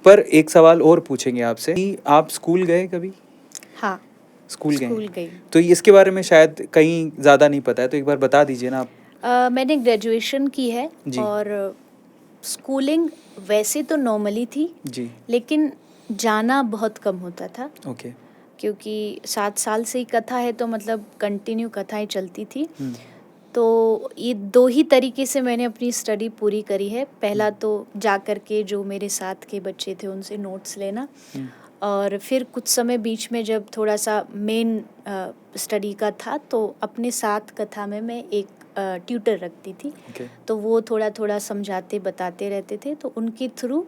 पर एक सवाल और पूछेंगे आपसे कि आप स्कूल गए कभी? हाँ, स्कूल गए स्कूल हैं। गई। तो इसके बारे में शायद कहीं ज़्यादा नहीं पता है, तो एक बार बता दीजिए ना आप। मैंने ग्रेजुएशन की है जी। और स्कूलिंग वैसे तो नॉर्मली थी, जी। लेकिन जाना बहुत कम होता था ओके। क्योंकि 7 साल से ही कथा है तो मतलब कंटिन्यू कथाएं चलती थी। हुँ। तो ये 2 ही तरीके से मैंने अपनी स्टडी पूरी करी है। पहला हुँ। तो जा कर के जो मेरे साथ के बच्चे थे उनसे नोट्स लेना, हुँ। और फिर कुछ समय बीच में जब थोड़ा सा मेन स्टडी का था तो अपने साथ कथा में मैं एक ट्यूटर रखती थी, ओके। तो वो थोड़ा थोड़ा समझाते बताते रहते थे, तो उनके थ्रू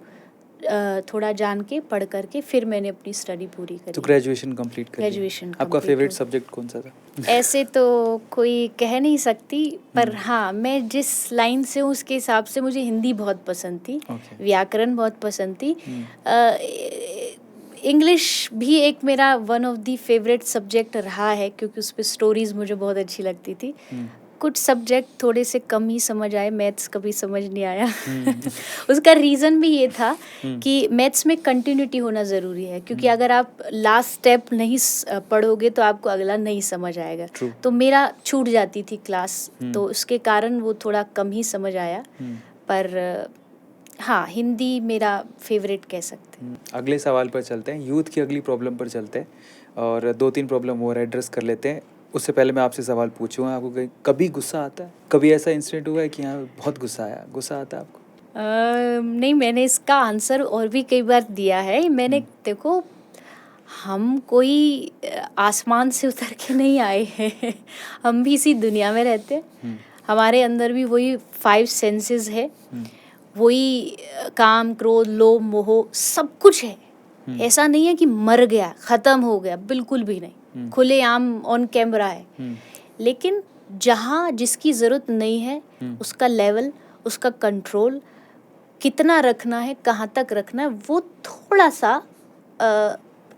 थोड़ा जान के पढ़ करके फिर मैंने अपनी स्टडी पूरी तो करी। ग्रेजुएशन कंप्लीट कर लिया। ग्रेजुएशन आपका कंप्लीट फेवरेट हो सब्जेक्ट कौन सा था? ऐसे तो कोई कह नहीं सकती, पर हुँ। हाँ, मैं जिस लाइन से हूँ उसके हिसाब से मुझे हिंदी बहुत पसंद थी, ओके। व्याकरण बहुत पसंद थी। हुँ। इंग्लिश भी एक मेरा one of the favourite subject रहा है क्योंकि उस पे स्टोरीज मुझे बहुत अच्छी लगती थी। हुँ। कुछ सब्जेक्ट थोड़े से कम ही समझ आए, मैथ्स कभी समझ नहीं आया। हुँ। उसका रीज़न भी ये था हुँ। कि मैथ्स में कंटिन्यूटी होना ज़रूरी है, क्योंकि हुँ। अगर आप लास्ट स्टेप नहीं पढ़ोगे तो आपको अगला नहीं समझ आएगा। ट्रू। तो मेरा छूट जाती थी क्लास, हुँ। तो उसके कारण वो थोड़ा कम ही समझ आया। हुँ। पर हाँ, हिंदी मेरा फेवरेट कह सकते हैं। अगले सवाल पर चलते हैं, यूथ की अगली प्रॉब्लम पर चलते हैं और 2-3 प्रॉब्लम और एड्रेस कर लेते हैं। उससे पहले मैं आपसे सवाल पूछूँगा, आपको कभी गुस्सा आता है? कभी ऐसा इंसिडेंट हुआ है कि हाँ, बहुत गुस्सा आया, गुस्सा आता है आपको? नहीं, मैंने इसका आंसर और भी कई बार दिया है। मैंने हुँ। देखो, हम कोई आसमान से उतर के नहीं आए हैं। हम भी इसी दुनिया में रहते हैं। हुँ। हमारे अंदर भी वही 5 सेंसेस है, हुँ। वही काम, क्रोध, लोभ, मोह सब कुछ है। हुँ। ऐसा नहीं है कि मर गया, ख़त्म हो गया, बिल्कुल भी नहीं। हुँ। खुलेआम ऑन कैमरा है। हुँ। लेकिन जहाँ जिसकी ज़रूरत नहीं है, हुँ। उसका लेवल, उसका कंट्रोल कितना रखना है, कहाँ तक रखना है, वो थोड़ा-सा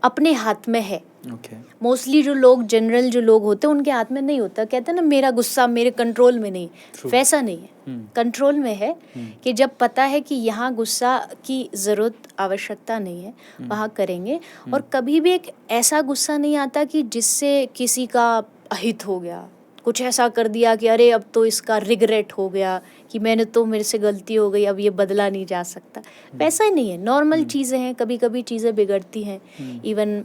अपने हाथ में है। ओके। मोस्टली जो लोग, जनरल जो लोग होते हैं, उनके हाथ में नहीं होता। कहते हैं ना, मेरा गुस्सा मेरे कंट्रोल में नहीं, ट्रू। वैसा नहीं है। हुँ। कंट्रोल में है हुँ। कि जब पता है कि यहाँ गुस्सा की ज़रूरत, आवश्यकता नहीं है, वहाँ करेंगे। और कभी भी एक ऐसा गुस्सा नहीं आता कि जिससे किसी का अहित हो गया, कुछ ऐसा कर दिया कि अरे अब तो इसका रिग्रेट हो गया कि मैंने तो, मेरे से गलती हो गई, अब ये बदला नहीं जा सकता। वैसा ही नहीं है, नॉर्मल चीज़ें हैं, कभी कभी चीज़ें बिगड़ती हैं। इवन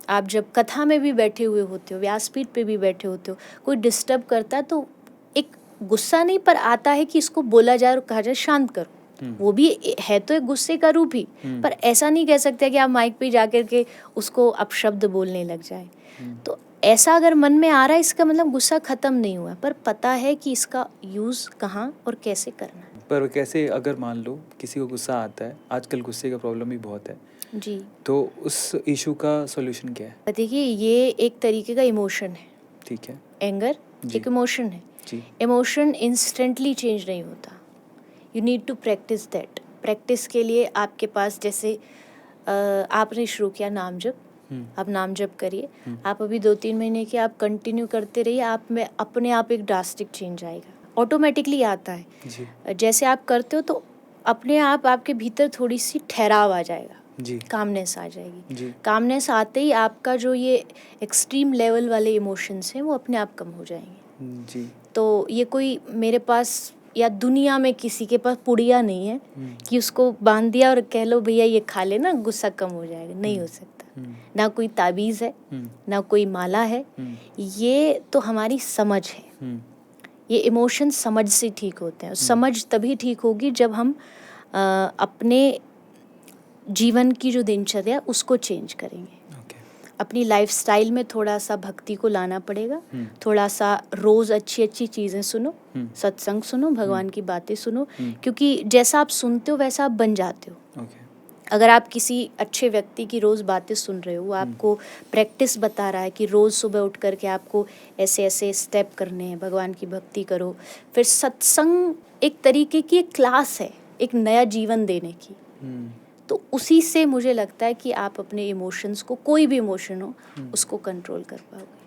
आप जब कथा में भी बैठे हुए होते हो, व्यासपीठ पे भी बैठे होते हो, कोई डिस्टर्ब करता है तो एक गुस्सा नहीं पर आता है कि इसको बोला जाए और कहा जाए शांत करो। वो भी है तो एक गुस्से का रूप ही, पर ऐसा नहीं कह सकते कि आप माइक पे जाकर के उसको अपशब्द बोलने लग जाए। तो ऐसा अगर मन में आ रहा है, इसका मतलब गुस्सा ख़त्म नहीं हुआ, पर पता है कि इसका यूज़ कहाँ और कैसे करना है। पर कैसे, अगर मान लो किसी को गुस्सा आता है, आजकल गुस्से का प्रॉब्लम भी बहुत है, जी, तो उस इशू का सॉल्यूशन क्या है? देखिए, ये एक तरीके का इमोशन है। ठीक है। एंगर जी। एक इमोशन है। जी। इमोशन इंस्टेंटली चेंज नहीं होता। You need to practice that. Practice के लिए आपके पास, जैसे आपने शुरू किया नाम जप, आप नाम जप करिए। आप अभी 2-3 महीने के आप कंटिन्यू करते रहिए, आप में अपने आप एक ड्रास्टिक चेंज आएगा, ऑटोमेटिकली आता है। जी। जैसे आप करते हो तो अपने आप आपके भीतर थोड़ी सी ठहराव आ जाएगा, जी। कामनेस आ जाएगी। जी। कामनेस आते ही आपका जो ये एक्सट्रीम लेवल वाले इमोशंस हैं वो अपने आप कम हो जाएंगे। जी। तो ये कोई मेरे पास या दुनिया में किसी के पास पुड़िया नहीं है कि उसको बांध दिया और कह लो भैया ये खा लेना, गुस्सा कम हो जाएगा। नहीं हो सकता। ना कोई ताबीज़ है, ना कोई माला है। ये तो हमारी समझ है। ये इमोशन समझ से ठीक होते हैं। समझ तभी ठीक होगी जब हम अपने जीवन की जो दिनचर्या उसको चेंज करेंगे। अपनी लाइफस्टाइल में थोड़ा सा भक्ति को लाना पड़ेगा। थोड़ा सा रोज़ अच्छी अच्छी चीज़ें सुनो, सत्संग सुनो, भगवान की बातें सुनो, क्योंकि जैसा आप सुनते हो वैसा आप बन जाते हो। अगर आप किसी अच्छे व्यक्ति की रोज़ बातें सुन रहे हो, वो आपको प्रैक्टिस बता रहा है कि रोज़ सुबह उठ करके आपको ऐसे ऐसे स्टेप करने हैं, भगवान की भक्ति करो। फिर सत्संग एक तरीके की एक क्लास है, एक नया जीवन देने की। तो उसी से मुझे लगता है कि आप अपने इमोशंस को, कोई भी इमोशन हो, उसको कंट्रोल कर पाओगे।